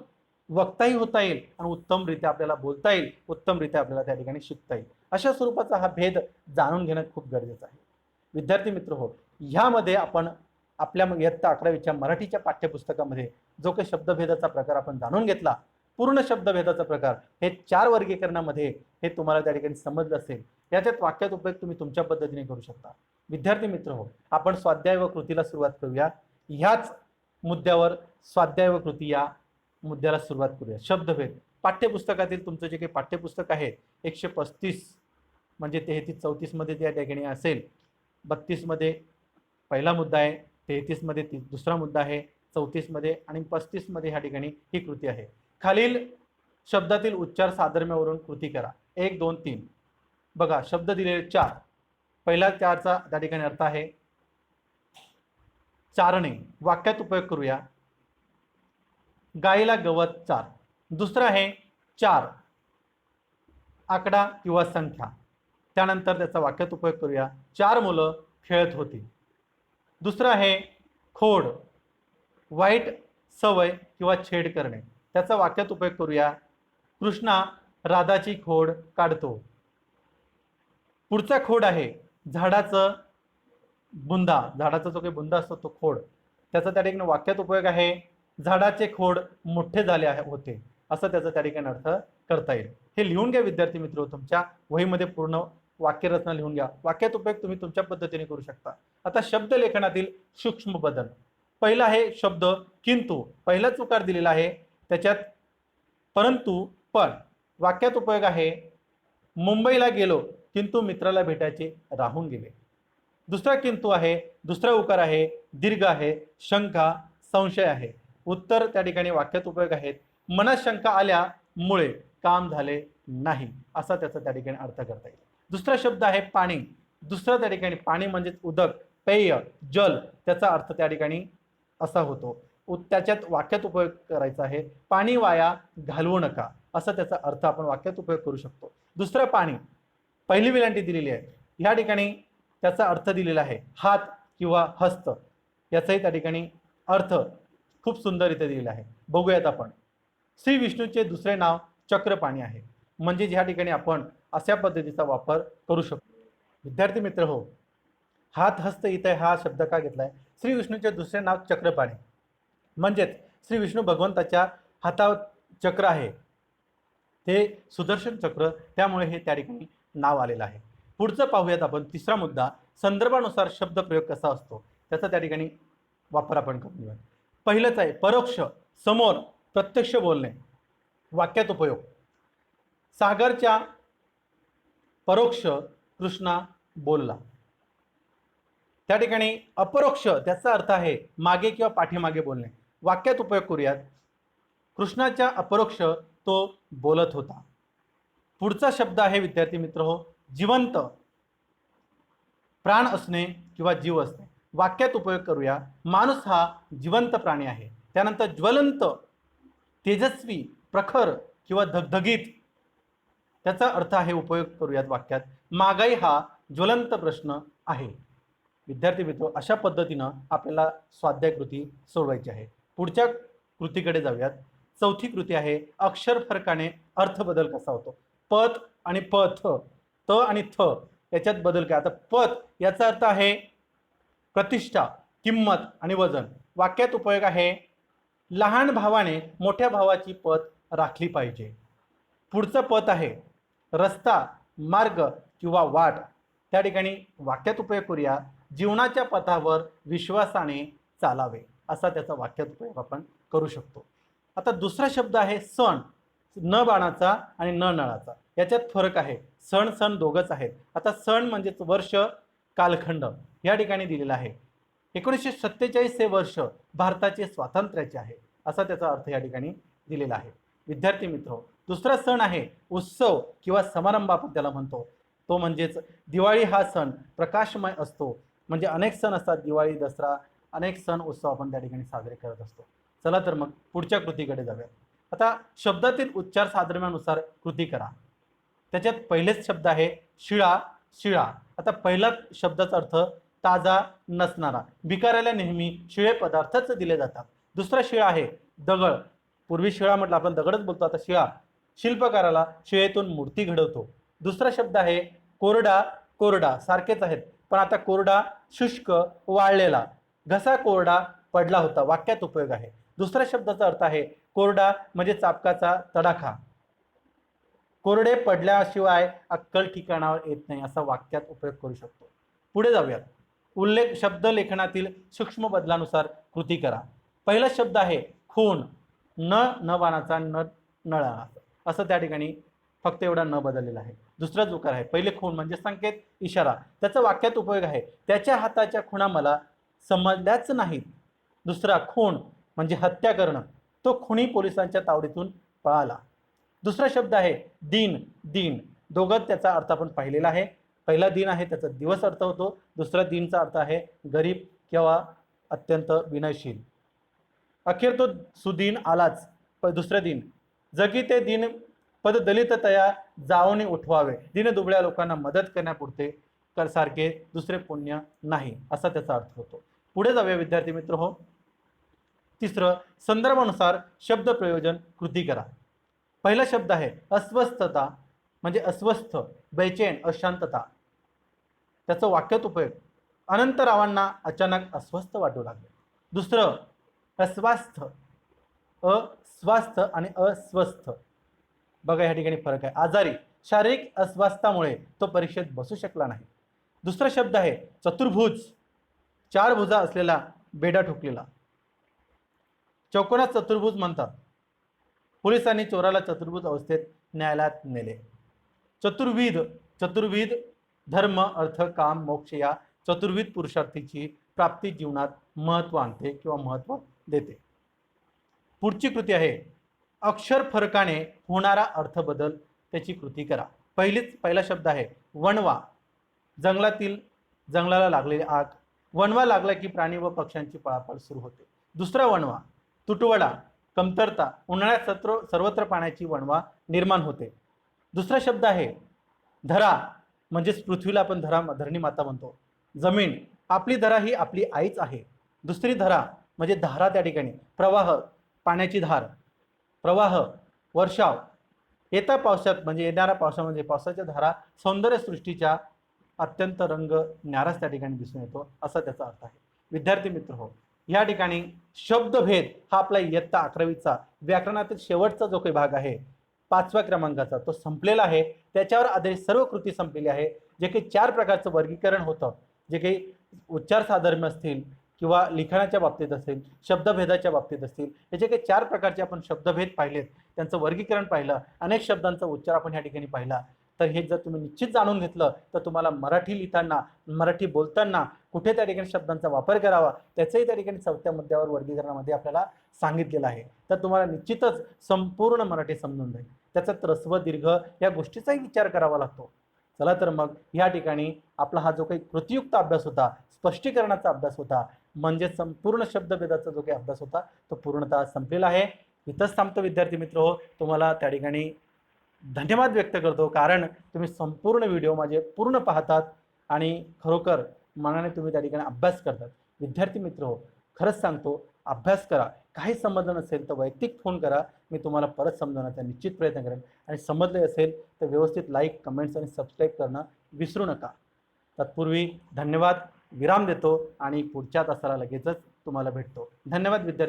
वक्ताही होता येईल आणि उत्तमरित्या आपल्याला बोलता येईल, उत्तमरित्या आपल्याला त्या ठिकाणी शिकता येईल. अशा स्वरूपाचा हा भेद जाणून घेणं खूप गरजेचं आहे. विद्यार्थी मित्र हो, ह्यामध्ये आपण आपल्या इयत्ता 11वीच्या मराठीच्या पाठ्यपुस्तकामध्ये जो काही शब्दभेदाचा प्रकार आपण जाणून घेतला, पूर्ण शब्दभेदाचा प्रकार हे 4 वर्गीकरणामध्ये हे तुम्हाला त्या ठिकाणी समजलं असेल. याच्यात वाक्यात उपयोग तुम्ही तुमच्या पद्धतीने करू शकता. विद्यार्थी मित्र हो, आपण स्वाध्याय व कृतीला सुरुवात करूया. ह्याच मुद्द्यावर स्वाध्याय व कृती या मुद्द्याला सुरुवात करूया. शब्दभेद पाठ्यपुस्तकातील तुमचं जे काही पाठ्यपुस्तक आहे 135 म्हणजे 33-34 मध्ये त्या ठिकाणी असेल, 32 मध्ये पहिला मुद्दा आहे, 33 मध्ये दुसरा मुद्दा आहे, 34 मध्ये आणि 35 मध्ये ह्या ठिकाणी ही कृती आहे. खालील शब्दातील उच्चार साधर्म्यावरून कृती करा. 1 2 3 बघा शब्द दिलेले 4. पहिला 4चा त्या ठिकाणी अर्थ आहे चारणे. वाक्यात उपयोग करूया. गाईला गवत चार. दुसरा आहे 4 आकडा किंवा संख्या. त्यानंतर त्याचा वाक्यात उपयोग करूया. 4 मुलं खेळत होती. दुसरा आहे खोड, वाईट सवय किंवा छेड करणे. त्याचा वाक्यात उपयोग करूया. कृष्णा राधाची खोड काढतो. पुढचा खोड आहे झाडाचं बुंदा. झाडाचा जो काही बुंदा असतो तो खोड. त्याचा त्या ठिकाणी वाक्यात उपयोग आहे झाडाचे खोड मोठे झाले होते, असं त्याचा त्या ठिकाणी अर्थ करता येईल. हे लिहून घ्या विद्यार्थी मित्र, तुमच्या वहीमध्ये पूर्ण वाक्यरचना लिहून घ्या. वाक्यात उपयोग तुम्ही तुमच्या पद्धतीने करू शकता. आता शब्द लेखनातील सूक्ष्म बदल. पहिला आहे शब्द किंतु. पहिलाच उकार दिलेला आहे त्याच्यात परंतु पण. वाक्यात उपयोग आहे मुंबईला गेलो किंतु मित्राला भेटायचे राहून गेले. दुसरा किंतु आहे, दुसरा उकार आहे, दीर्घ आहे, शंका, संशय आहे. उत्तर त्या ठिकाणी वाक्यात उपयोग आहेत मनात शंका आल्यामुळे काम झाले नाही, असा त्याचा त्या ठिकाणी अर्थ करता येईल. दुसरा शब्द आहे पाणी. दुसरा त्या ठिकाणी पाणी म्हणजेच उदक, पेय, जल. त्याचा अर्थ त्या ठिकाणी असा होतो. त्याच्यात वाक्यात उपयोग करायचा आहे पाणी वाया घालवू नका, असा त्याचा अर्थ आपण वाक्यात उपयोग करू शकतो. दुसरं पाणी, पहिली विलांटी दिलेली आहे. ह्या ठिकाणी त्याचा अर्थ दिलेला आहे हात किंवा हस्त. याचाही त्या ठिकाणी अर्थ खूप सुंदररित्या दिलेला आहे. बघूयात आपण. श्री विष्णूचे दुसरे नाव चक्रपाणी आहे. म्हणजे ह्या ठिकाणी आपण अशा पद्धतीचा वापर करू शकतो. विद्यार्थी मित्र हो, हात हस्त इथे हा शब्द का घेतलाय? श्री विष्णूचे दुसरे नाव चक्रपाणी म्हणजेच श्री विष्णू भगवंताच्या हातावर चक्र आहे, ते सुदर्शन चक्र, त्यामुळे हे त्या ठिकाणी नाव आलेलं आहे. पुढचं पाहूयात आपण. तिसरा मुद्दा, संदर्भानुसार शब्द प्रयोग कसा असतो त्याचा त्या ठिकाणी वापर आपण करूया. पहिलंच आहे परोक्ष, समोर, प्रत्यक्ष बोलणे. वाक्यात उपयोग सागरच्या परोक्ष कृष्णा बोलला. त्या ठिकाणी अपरोक्ष त्याचा अर्थ आहे मागे किंवा पाठीमागे बोलणे. वाक्यात उपयोग करूयात कृष्णाच्या अपरोक्ष तो बोलत होता. पुढचा शब्द आहे विद्यार्थी मित्र हो जिवंत, प्राण असणे किंवा जीव असणे. वाक्यात उपयोग करूया माणूस हा जिवंत प्राणी आहे. त्यानंतर ज्वलंत, तेजस्वी, प्रखर किंवा धगधगीत. त्याचा अर्थ आहे उपयोग करूयात वाक्यात महागाई हा ज्वलंत प्रश्न आहे. विद्यार्थी मित्र, अशा पद्धतीनं आपल्याला स्वाध्याय कृती सोडवायची आहे. पुढच्या कृतीकडे जाऊयात. चौथी कृती आहे अक्षर फरकाने अर्थ बदल कसा होतो. पत आणि पथ, त आणि थ याच्यात बदल काय? आता पत याचा अर्थ आहे प्रतिष्ठा, किंमत आणि वजन. वाक्यात उपयोग आहे लहान भावाने मोठ्या भावाची पत राखली पाहिजे. पुढचं पथ आहे रस्ता, मार्ग किंवा वाट. त्या ठिकाणी वाक्यात उपयोग करूया जीवनाच्या पथावर विश्वासाने चालावे, असा त्याचा वाक्यात उपयोग आपण करू शकतो. आता दुसरा शब्द आहे सण, न बाणाचा आणि न नळाचा. याच्यात फरक आहे. सण सण दोघच आहेत. आता सण म्हणजेच वर्ष, कालखंड या ठिकाणी दिलेला आहे. 1947 हे वर्ष भारताचे स्वातंत्र्याचे आहे, असा त्याचा अर्थ या ठिकाणी दिलेला आहे. विद्यार्थी मित्र, दुसरा सण आहे उत्सव किंवा समारंभ आपण त्याला म्हणतो. तो म्हणजेच दिवाळी हा सण प्रकाशमय असतो. म्हणजे अनेक सण असतात, दिवाळी, दसरा, अनेक सण उत्सव आपण त्या ठिकाणी साजरे करत असतो. चला तर मग पुढच्या कृतीकडे जाऊया. आता शब्दातील उच्चार साधर्म्यानुसार कृती करा. त्याच्यात पहिलेच शब्द आहे शिळा, शिळा. आता पहिला शब्दाचा अर्थ ताजा नसणारा. भिकाऱ्याला नेहमी शिळे पदार्थच दिले जातात. दुसरा शिळा आहे दगड. पूर्वी शिळा म्हटलं आपण दगडच बोलतो, आता शिळा. शिल्पकाराला शिळेतून मूर्ती घडवतो. दुसरा शब्द आहे कोरडा, कोरडा. सारखेच आहेत, पण आता कोरडा शुष्क, वाळलेला. घसा कोरडा पडला होता वाक्यात उपयोग आहे. दुसऱ्या शब्दाचा अर्थ आहे कोरडा म्हणजे चाबकाचा तडाखा. कोरडे पडल्याशिवाय अक्कल ठिकाणावर येत नाही असा वाक्यात उपयोग करू शकतो. पुढे जाऊयात. उल्लेख शब्द लेखनातील सूक्ष्म बदलानुसार कृती करा. पहिला शब्द आहे खून. न बाणाचा न नळा असं त्या ठिकाणी फक्त एवढा न बदललेला आहे. दुसरा जोकार आहे. पहिले खून म्हणजे संकेत, इशारा. त्याचा वाक्यात उपयोग आहे त्याच्या हाताच्या खुणा मला समजल्याच नाहीत. दुसरा खून म्हणजे हत्या करणं. तो खुनी पोलिसांच्या तावडीतून पळाला. दुसरा शब्द आहे दिन, दिन. दोघं त्याचा अर्थ आपण पाहिलेला आहे. पहिला दिन आहे त्याचा दिवस अर्थ होतो. दुसरा दिनचा अर्थ आहे गरीब किंवा अत्यंत विनयशील. अखेर तो सुदिन आलाच. दुसरं दिन. जगी ते दिन पद दलित तया जाऊन उठवावे. दिन दुबळ्या लोकांना मदत करण्यापुरते सारखे दुसरे पुण्य नाही असा त्याचा अर्थ होतो. पुढे जाऊया विद्यार्थी मित्र हो. तिसरं संदर्भानुसार शब्द प्रयोजन कृती करा. पहिला शब्द आहे अस्वस्थता म्हणजे अस्वस्थ, बेचैन, अशांतता. त्याचं वाक्यात उपयोग अनंतरावांना अचानक अस्वस्थ वाटू लागले. दुसरं अस्वास्थ, अस्वास्थ आणि अस्वस्थ. बघा या ठिकाणी फरक आहे. आजारी, शारीरिक अस्वास्थामुळे तो परीक्षेत बसू शकला नाही. दुसरा शब्द आहे चतुर्भुज, चार भुजा असलेला, बेडा ठोकलेला. चौकोनात चतुर्भुज म्हणतात. पोलिसांनी चोराला चतुर्भुज अवस्थेत न्यायालयात नेले. चतुर्विध, चतुर्विध धर्म, अर्थ, काम, मोक्ष या चतुर्विध पुरुषार्थीची प्राप्ती जीवनात महत्त्व आणते किंवा महत्त्व देते. पुढची कृती आहे अक्षर फरकाने होणारा अर्थ बदल, त्याची कृती करा. पहिला शब्द आहे वणवा. जंगलाला लागलेली आग. वणवा लागला की प्राणी व पक्ष्यांची पळापळ सुरू होते. दुसरा वणवा तुटवडा, कमतरता. उन्हाळ्यात सर्वत्र पाण्याची वणवा निर्माण होते. दुसरा शब्द आहे धरा म्हणजेच पृथ्वीला आपण धरणी माता म्हणतो. जमीन, आपली धरा ही आपली आईच आहे. दुसरी धरा म्हणजे धारा, त्या ठिकाणी प्रवाह, पाण्याची धार, प्रवाह, वर्षाव. येत्या पावसात म्हणजे येणाऱ्या पावसामध्ये पावसाच्या धारा सौंदर्य सृष्टीच्या अत्यंत रंग न्याराच त्या ठिकाणी दिसून येतो असा त्याचा अर्थ आहे. विद्यार्थी मित्र हो, या ठिकाणी शब्दभेद हा आपला इयत्ता 11वीचा व्याकरणातील शेवटचा जो काही भाग आहे 5व्या क्रमांकाचा तो संपलेला आहे. त्याच्यावर आधारित सर्व कृती संपलेली आहे. जे काही 4 प्रकारचं वर्गीकरण होतं, जे काही उच्चार साधर्म्य असतील किंवा लिखाणाच्या बाबतीत असेल, शब्दभेदाच्या बाबतीत असतील, याचे काही 4 प्रकारचे आपण शब्दभेद पाहिलेत, त्यांचं वर्गीकरण पाहिलं, अनेक शब्दांचा उच्चार आपण या ठिकाणी पाहिला. तर हे जर तुम्ही निश्चित जाणून घेतलं तर तुम्हाला मराठी लिहिताना, मराठी बोलताना कुठे त्या ठिकाणी शब्दांचा वापर करावा त्याचंही त्या ठिकाणी 4थ्या मुद्द्यावर वर्गीकरणामध्ये आपल्याला सांगितलेलं आहे. तर तुम्हाला निश्चितच संपूर्ण मराठी समजून जाईल. त्याचा ह्रस्व दीर्घ या गोष्टीचाही विचार करावा लागतो. चला तर मग या ठिकाणी आपला हा जो काही कृतीयुक्त अभ्यास होता, स्पष्टीकरणाचा अभ्यास होता, म्हणजे संपूर्ण शब्दभेदाचा जो काही अभ्यास होता तो पूर्णतः संपलेला आहे. इथंच थांबतो विद्यार्थी मित्र हो. तुम्हाला त्या ठिकाणी धन्यवाद व्यक्त करतो, कारण तुम्ही संपूर्ण व्हिडिओ माझे पूर्ण पाहतात आणि खरोखर मनाने तुम्ही त्या ठिकाणी अभ्यास करतात. विद्यार्थी मित्र हो, खरंच सांगतो, अभ्यास करा. काही समजलं नसेल तर वैयक्तिक फोन करा, मी तुम्हाला परत समजवण्याचा निश्चित प्रयत्न करेन. आणि समजले असेल तर व्यवस्थित लाईक, कमेंट्स आणि सबस्क्राईब करणं विसरू नका. तत्पूर्वी धन्यवाद, विराम देतो आणि पुढच्या तासाला लगेचच तुम्हाला भेटतो. धन्यवाद विद्यार्थी.